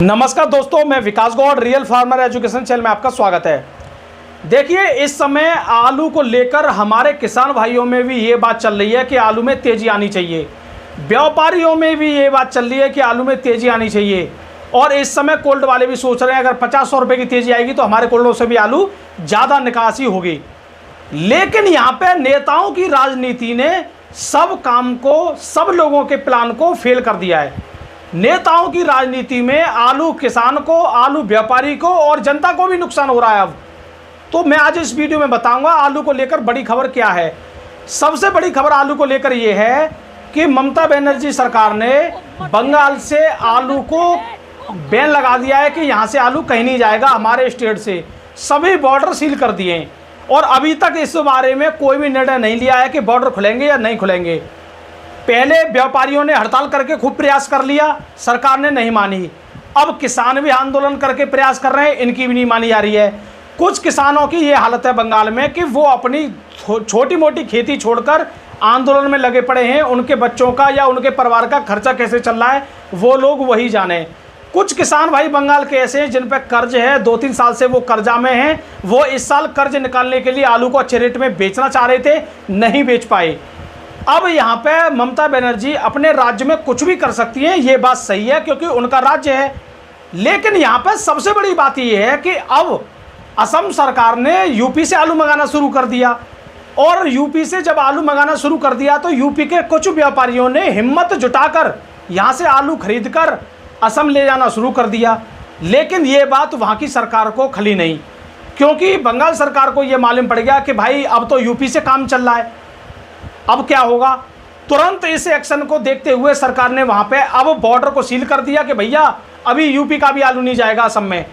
नमस्कार दोस्तों, मैं Vikas Gaur, real farmer education channel में आपका स्वागत है। देखिए, इस समय आलू को लेकर हमारे किसान भाइयों में भी ये बात चल रही है कि आलू में तेजी आनी चाहिए। व्यापारियों में भी ये बात चल रही है कि आलू में तेजी आनी चाहिए। और इस समय कोल्ड वाले भी सोच रहे हैं अगर 50-100 रुपये की तेजी आएगी तो हमारे कोल्डों से भी आलू ज़्यादा निकासी होगी। लेकिन यहाँ पे नेताओं की राजनीति ने सब काम को, सब लोगों के प्लान को फेल कर दिया है। नेताओं की राजनीति में आलू किसान को, आलू व्यापारी को और जनता को भी नुकसान हो रहा है। अब तो मैं आज इस वीडियो में बताऊंगा आलू को लेकर बड़ी खबर क्या है। सबसे बड़ी खबर आलू को लेकर यह है कि ममता बनर्जी सरकार ने बंगाल से आलू को बैन लगा दिया है कि यहां से आलू कहीं नहीं जाएगा। हमारे स्टेट से सभी बॉर्डर सील कर दिए हैं और अभी तक इस बारे में कोई भी निर्णय नहीं लिया है कि बॉर्डर खुलेंगे या नहीं खुलेंगे। पहले व्यापारियों ने हड़ताल करके खूब प्रयास कर लिया, सरकार ने नहीं मानी। अब किसान भी आंदोलन करके प्रयास कर रहे हैं, इनकी भी नहीं मानी जा रही है। कुछ किसानों की ये हालत है बंगाल में कि वो अपनी छोटी मोटी खेती छोड़कर आंदोलन में लगे पड़े हैं। उनके बच्चों का या उनके परिवार का खर्चा कैसे चल रहा है वो लोग वही जाने। कुछ किसान भाई बंगाल के ऐसे हैं जिन पर कर्ज है, 2-3 साल से वो कर्जा में हैं। वो इस साल कर्ज निकालने के लिए आलू को अच्छे रेट में बेचना चाह रहे थे, नहीं बेच पाए। अब यहाँ पे ममता बनर्जी अपने राज्य में कुछ भी कर सकती है, ये बात सही है क्योंकि उनका राज्य है। लेकिन यहाँ पे सबसे बड़ी बात ये है कि अब असम सरकार ने यूपी से आलू मंगाना शुरू कर दिया और यूपी से जब आलू मंगाना शुरू कर दिया तो यूपी के कुछ व्यापारियों ने हिम्मत जुटाकर यहाँ से आलू खरीदकर असम ले जाना शुरू कर दिया। लेकिन ये बात वहाँ की सरकार को खली नहीं, क्योंकि बंगाल सरकार को ये मालूम पड़ गया कि भाई अब तो यूपी से काम चल रहा है, अब क्या होगा। तुरंत इस एक्शन को देखते हुए सरकार ने वहां पे अब बॉर्डर को सील कर दिया कि भैया अभी यूपी का भी आलू नहीं जाएगा असम में।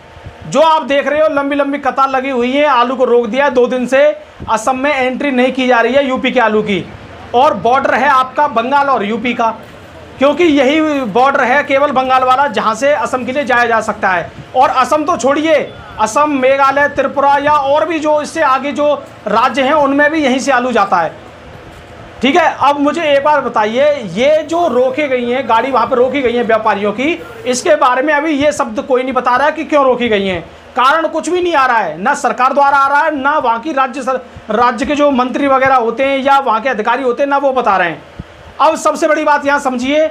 जो आप देख रहे हो लंबी लंबी कतार लगी हुई है, आलू को रोक दिया है। 2 दिन से असम में एंट्री नहीं की जा रही है यूपी के आलू की। और बॉर्डर है आपका बंगाल और यूपी का, क्योंकि यही बॉर्डर है केवल बंगाल वाला जहां से असम के लिए जाया जा सकता है। और असम तो छोड़िए, असम, मेघालय, त्रिपुरा या और भी जो इससे आगे जो राज्य हैं उनमें भी यहीं से आलू जाता है। ठीक है, अब मुझे एक बार बताइए, ये जो रोकी गई हैं गाड़ी वहाँ पे रोकी गई हैं व्यापारियों की, इसके बारे में अभी ये शब्द कोई नहीं बता रहा है कि क्यों रोकी गई हैं। कारण कुछ भी नहीं आ रहा है, ना सरकार द्वारा आ रहा है, ना वहाँ की राज्य के जो मंत्री वगैरह होते हैं या वहाँ के अधिकारी होते हैं, ना वो बता रहे हैं। अब सबसे बड़ी बात यहाँ समझिए,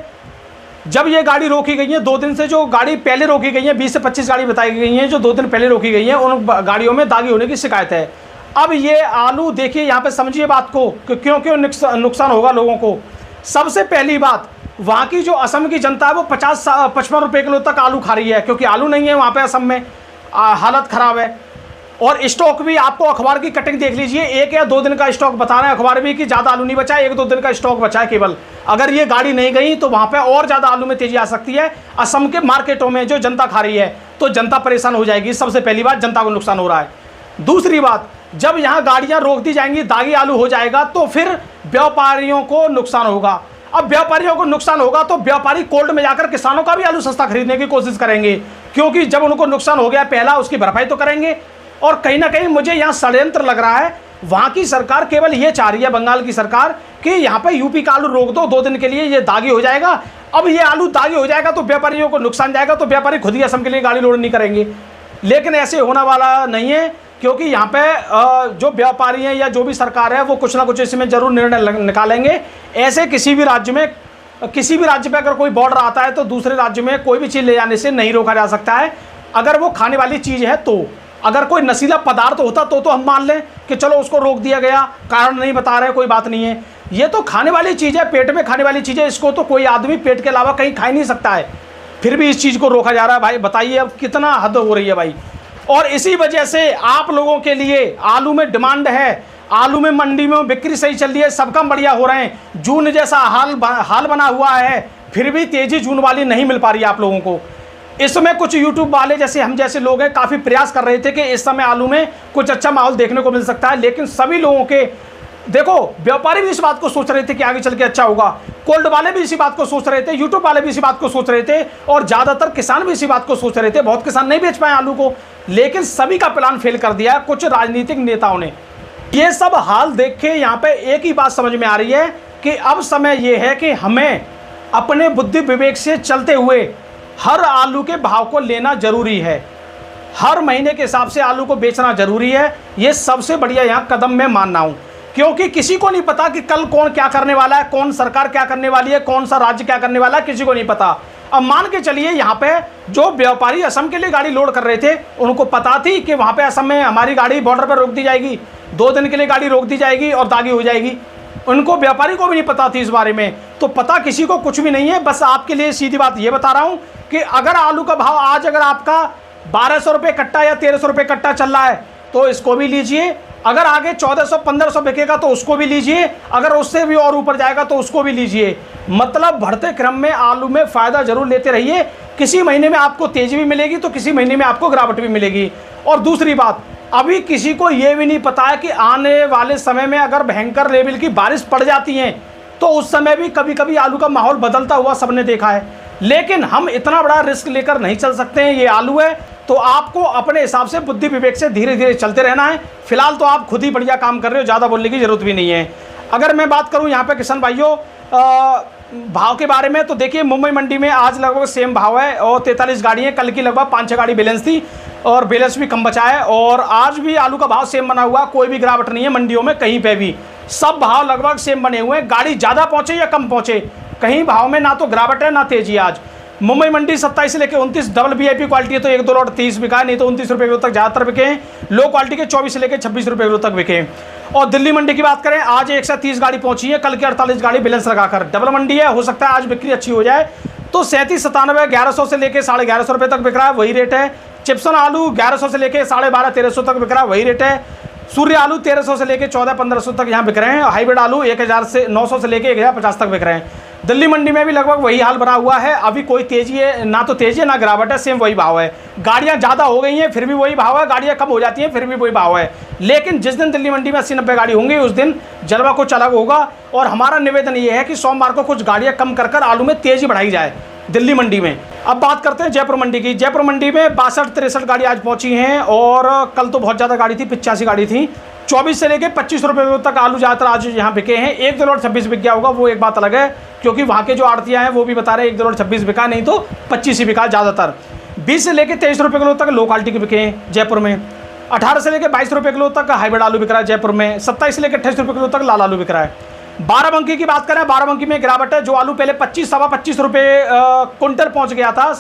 जब ये गाड़ी रोकी गई है 2 दिन से, जो गाड़ी पहले रोकी गई है 20 से 25 गाड़ी बताई गई हैं जो 2 दिन पहले रोकी गई हैं, उन गाड़ियों में दागी होने की शिकायत है। अब ये आलू देखिए, यहाँ पे समझिए बात को कि क्यों क्यों नुकसान होगा लोगों को। सबसे पहली बात, वहाँ की जो असम की जनता है वो 50-55 रुपये किलो तक आलू खा रही है, क्योंकि आलू नहीं है वहाँ पे असम में, हालत ख़राब है। और स्टॉक भी आपको अखबार की कटिंग देख लीजिए, 1 या 2 दिन का स्टॉक बता रहे हैं अखबार भी कि ज़्यादा आलू नहीं बचा है, 1-2 दिन का स्टॉक बचा है केवल। अगर ये गाड़ी नहीं गई तो वहाँ पे और ज़्यादा आलू में तेजी आ सकती है। असम के मार्केटों में जो जनता खा रही है तो जनता परेशान हो जाएगी। सबसे पहली बात, जनता को नुकसान हो रहा है। दूसरी बात, जब यहाँ गाड़ियाँ रोक दी जाएंगी, दागी आलू हो जाएगा तो फिर व्यापारियों को नुकसान होगा। अब व्यापारियों को नुकसान होगा तो व्यापारी कोल्ड में जाकर किसानों का भी आलू सस्ता खरीदने की कोशिश करेंगे, क्योंकि जब उनको नुकसान हो गया पहला, उसकी भरपाई तो करेंगे। और कहीं ना कहीं मुझे यहाँ षड्यंत्र लग रहा है, वहाँ की सरकार केवल ये चाह रही है, बंगाल की सरकार, कि यहाँ पे यूपी का आलू रोक दो 2 दिन के लिए, ये दागी हो जाएगा। अब ये आलू दागी हो जाएगा तो व्यापारियों को नुकसान जाएगा, तो व्यापारी खुद ही असम के लिए गाड़ी लोड नहीं करेंगे। लेकिन ऐसे होने वाला नहीं है, क्योंकि यहाँ पे जो व्यापारी हैं या जो भी सरकार है वो कुछ ना कुछ इसमें जरूर निर्णय निकालेंगे। ऐसे किसी भी राज्य पे अगर कोई बॉर्डर आता है तो दूसरे राज्य में कोई भी चीज़ ले जाने से नहीं रोका जा सकता है, अगर वो खाने वाली चीज़ है तो। अगर कोई नशीला पदार्थ होता तो हम मान लें कि चलो उसको रोक दिया गया, कारण नहीं बता रहे, कोई बात नहीं है। ये तो खाने वाली चीज़ है, पेट में खाने वाली चीज़ है, इसको तो कोई आदमी पेट के अलावा कहीं खा ही नहीं सकता है, फिर भी इस चीज़ को रोका जा रहा है। भाई बताइए अब कितना हद हो रही है भाई। और इसी वजह से आप लोगों के लिए आलू में डिमांड है, आलू में मंडी में बिक्री सही चल रही है, सब काम बढ़िया हो रहे हैं। जून जैसा हाल बना हुआ है, फिर भी तेजी जून वाली नहीं मिल पा रही है आप लोगों को। इस समय कुछ यूट्यूब वाले जैसे हम जैसे लोग हैं काफ़ी प्रयास कर रहे थे कि इस समय आलू में कुछ अच्छा माहौल देखने को मिल सकता है, लेकिन सभी लोगों के, देखो व्यापारी भी इस बात को सोच रहे थे कि आगे चल के अच्छा होगा, कोल्ड वाले भी इसी बात को सोच रहे थे, यूट्यूब वाले भी इसी बात को सोच रहे थे, और ज़्यादातर किसान भी इसी बात को सोच रहे थे। बहुत किसान नहीं बेच पाए आलू को, लेकिन सभी का प्लान फेल कर दिया कुछ राजनीतिक नेताओं ने। ये सब हाल देख के यहाँ पे एक ही बात समझ में आ रही है कि अब समय ये है कि हमें अपने बुद्धि विवेक से चलते हुए हर आलू के भाव को लेना जरूरी है, हर महीने के हिसाब से आलू को बेचना जरूरी है। ये सबसे बढ़िया यहाँ कदम मैं मान रहा हूँ, क्योंकि किसी को नहीं पता कि कल कौन क्या करने वाला है, कौन सरकार क्या करने वाली है, कौन सा राज्य क्या करने वाला है, किसी को नहीं पता। अब मान के चलिए यहाँ पे जो व्यापारी असम के लिए गाड़ी लोड कर रहे थे, उनको पता थी कि वहाँ पे असम में हमारी गाड़ी बॉर्डर पर रोक दी जाएगी, 2 दिन के लिए गाड़ी रोक दी जाएगी और दागी हो जाएगी। उनको, व्यापारी को भी नहीं पता थी इस बारे में। तो पता किसी को कुछ भी नहीं है। बस आपके लिए सीधी बात ये बता रहा हूँ कि अगर आलू का भाव आज अगर आपका 1200 रुपये कट्टा या 1300 रुपये कट्टा चल रहा है तो इसको भी लीजिए। अगर आगे 1400-1500 बिकेगा तो उसको भी लीजिए। अगर उससे भी और ऊपर जाएगा तो उसको भी लीजिए। मतलब बढ़ते क्रम में आलू में फ़ायदा जरूर लेते रहिए। किसी महीने में आपको तेज़ी भी मिलेगी तो किसी महीने में आपको गिरावट भी मिलेगी। और दूसरी बात, अभी किसी को ये भी नहीं पता है कि आने वाले समय में अगर भयंकर लेवल की बारिश पड़ जाती है तो उस समय भी कभी कभी आलू का माहौल बदलता हुआ सबने देखा है। लेकिन हम इतना बड़ा रिस्क लेकर नहीं चल सकते हैं। ये आलू है तो आपको अपने हिसाब से बुद्धि विवेक से धीरे धीरे चलते रहना है। फिलहाल तो आप खुद ही बढ़िया काम कर रहे हो, ज़्यादा बोलने की जरूरत भी नहीं है। अगर मैं बात करूं यहाँ पे किसान भाइयों भाव के बारे में, तो देखिए मुंबई मंडी में आज लगभग सेम भाव है और 43 गाड़ी है। कल की लगभग 5-6 गाड़ी बैलेंस थी और बैलेंस भी कम बचा है। और आज भी आलू का भाव सेम बना हुआ, कोई भी गिरावट नहीं है मंडियों में कहीं पे भी। सब भाव लगभग सेम बने हुए हैं। गाड़ी ज़्यादा पहुँचे या कम पहुँचे, कहीं भाव में ना तो गिरावट है ना तेजी। आज मुंबई मंडी 27 से लेकर 29 डबल VIP क्वालिटी है तो 1-2 लॉट 30 बिका है, नहीं तो 29 रुपये किलो तक ज़्यादातर बिके हैं। लो क्वालिटी के 24 से लेकर 26 रुपये किलो तक बिके हैं। और दिल्ली मंडी की बात करें, आज 130 गाड़ी पहुंची है, कल की 48 गाड़ी बैलेंस लगाकर। डबल मंडी है, हो सकता है आज बिक्री अच्छी हो जाए। तो 37-97 1100 से लेकर 1150 रुपये तक बिक रहा है, वही रेट है। चिप्सन आलू 1100 से लेकर 12,500-1300 तक बिक रहा है, वही रेट है। सूर्य आलू 1300 से लेकर 1400-1500 तक यहाँ बिक रहे हैं। हाइब्रिड आलू 1900 से लेकर 1050 तक बिक रहे हैं। दिल्ली मंडी में भी लगभग वही हाल बना हुआ है। अभी कोई तेजी है ना, तो तेजी है ना गिरावट है, सेम वही भाव है। गाड़ियां ज़्यादा हो गई हैं फिर भी वही भाव है, गाड़ियां कम हो जाती हैं फिर भी वही भाव है। लेकिन जिस दिन दिल्ली मंडी में 80-90 गाड़ी होंगी उस दिन जलवा कुछ अलग होगा। और हमारा निवेदन ये है कि सोमवार को कुछ गाड़ियाँ कम कर आलू में तेजी बढ़ाई जाए दिल्ली मंडी में। अब बात करते हैं जयपुर मंडी की। जयपुर मंडी में 62-63 गाड़ी आज पहुंची हैं और कल तो बहुत ज़्यादा गाड़ी थी, 85 गाड़ी थी। 24 से लेकर 25 रुपये तक आलू ज़्यादातर आज यहाँ बिके हैं। 1-2 लॉट 26 बिक गया होगा, वो एक बात अलग है, क्योंकि वहाँ के जो आड़तियाँ हैं वो भी बता रहे हैं 1-2 लॉट 26 बिका, नहीं तो 25 ही बिका ज़्यादातर। 20 से लेकर 23 रुपये किलो तक लो क्वालिटी के बिके हैं जयपुर में। 18 से लेकर 22 रुपये किलो तक हाइब्रिड आलू बिक रहा है जयपुर में। 27 से लेकर 28 रुपये किलो तक लाल आलू बिक रहा है। बाराबंकी की बात करें, बाराबंकी में गिरावट है। जो आलू पहले 25-25 रुपये कुंटल पहुंच गया था,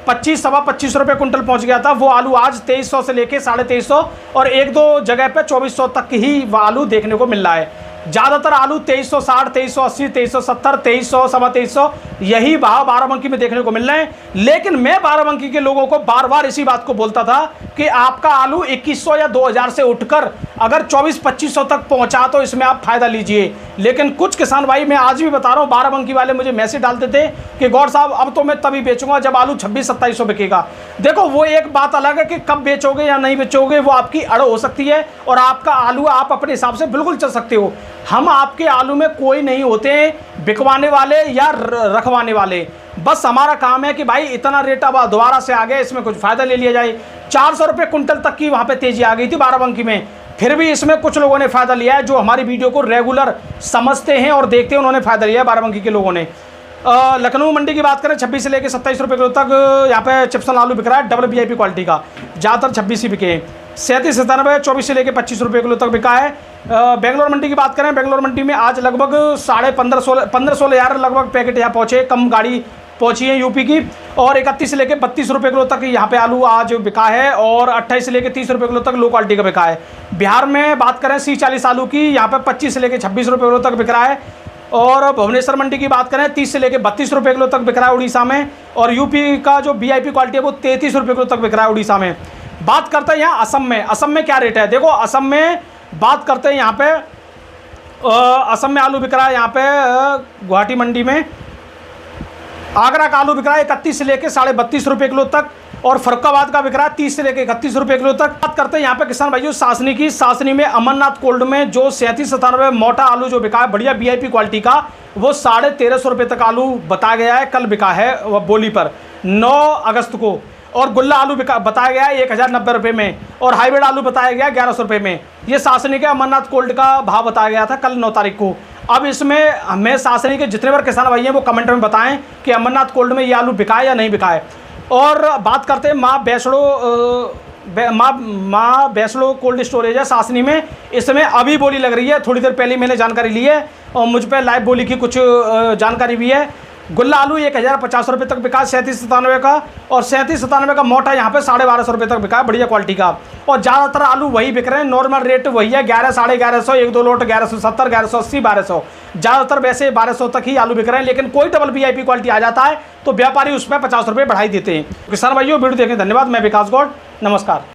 25-25 रुपये कुंटल पहुंच गया था, वो आलू आज 2300 से लेके 2350 और 1-2 जगह पे 2400 तक ही वो आलू देखने को मिल रहा है। ज़्यादातर आलू 2360, 2380, 2370, 2300, 2350 यही भाव बाराबंकी में देखने को मिल रहे हैं। लेकिन मैं बाराबंकी के लोगों को बार बार इसी बात को बोलता था कि आपका आलू 2100 या 2000 से उठकर अगर 2400-2500 तक पहुंचा तो इसमें आप फायदा लीजिए। लेकिन कुछ किसान भाई, मैं आज भी बता रहा हूं, बाराबंकी वाले मुझे मैसेज डालते थे कि गौर साहब अब तो मैं तभी बेचूंगा जब आलू 2600-2700 बिकेगा। देखो वो एक बात अलग है कि कब बेचोगे या नहीं बेचोगे, वो आपकी अड़ हो सकती है और आपका आलू आप अपने हिसाब से बिल्कुल चल सकते हो। हम आपके आलू में कोई नहीं होते हैं बिकवाने वाले या रखवाने वाले। बस हमारा काम है कि भाई इतना रेट अब दोबारा से आ गया, इसमें कुछ फ़ायदा ले लिया जाए। 400 रुपये कुंटल तक की वहाँ पे तेज़ी आ गई थी बाराबंकी में, फिर भी इसमें कुछ लोगों ने फ़ायदा लिया है। जो हमारी वीडियो को रेगुलर समझते हैं और देखते हैं उन्होंने फ़ायदा लिया है बाराबंकी के लोगों ने। लखनऊ मंडी की बात करें, 26 से लेकर 27 रुपये किलो तक यहाँ पे चिप्सन आलू बिक रहा है, डबल VIP क्वालिटी का, ज़्यादातर 26 ही बिके हैं। 37-97 24 से लेकर 25 रुपये किलो तक बिका है। बेंगलोर मंडी की बात करें, बेंगलोर मंडी में आज लगभग 15-16 हज़ार लगभग पैकेट यहाँ पहुँचे, कम गाड़ी पहुँची है यूपी की। और 31 से लेकर 32 रुपये किलो तक यहाँ पे आलू आज बिका है और 28 से लेकर 30 रुपये किलो तक लो क्वालिटी का बिका है। बिहार में बात करें C40 आलू की, यहाँ पे 25 से लेकर 26 रुपये किलो तक बिक रहा है। और भुवनेश्वर मंडी की बात करें 30 से लेकर 32 रुपये किलो तक बिक रहा है उड़ीसा में। और यूपी का जो VIP क्वालिटी है वो 33 रुपये किलो तक बिक रहा है उड़ीसा में। बात करते हैं यहाँ असम में। असम में क्या रेट है, देखो असम में बात करते हैं, यहाँ पे असम में आलू बिक रहा है, यहाँ पे गुवाहाटी मंडी में आगरा का आलू बिक रहा है 31 से लेकर 32.5 रुपये किलो तक और फरुखाबाद का बिक रहा है 30 से लेकर 31 रुपये किलो तक। बात करते हैं यहाँ पे किसान भाइयों सासनी की। सासनी में अमरनाथ कोल्ड में जो 37-97 मोटा आलू जो बिका है बढ़िया VIP क्वालिटी का, वो 1350 रुपये तक आलू बताया गया है, कल बिका है बोली पर 9 अगस्त को। और गुल्ला आलू बताया गया है 1090 रुपये में और हाइब्रिड आलू बताया गया 1100 रुपये में। ये सासनी के अमरनाथ कोल्ड का भाव बताया गया था कल 9 तारीख को। अब इसमें हमें सासनी के जितने बार किसान भाई हैं वो कमेंट में बताएं कि अमरनाथ कोल्ड में ये आलू बिका है या नहीं बिका है। और बात करते हैं माँ वैष्णो कोल्ड स्टोरेज है सासनी में। इस समय अभी बोली लग रही है, थोड़ी देर पहले मैंने जानकारी ली है और मुझ पर लाइव बोली की कुछ जानकारी भी है। गुल्ला आलू 1050 रुपये तक बिका 3797 का, और 3797 का मोटा यहाँ पे 1250 रुपये तक बिका बढ़िया क्वालिटी का। और ज़्यादातर आलू वही बिक रहे हैं, नॉर्मल रेट वही है 1100 साढ़े 1100, 1-2 लोट 1170 1180 1200, ज़्यादातर वैसे 1200 तक ही आलू बिक रहे हैं। लेकिन कोई डबल VIP क्वालिटी आ जाता है तो व्यापारी उसमें 50 रुपये बढ़ाई देते हैं। किसान भाइयों वीडियो देखें, धन्यवाद। मैं विकास गौड़, नमस्कार।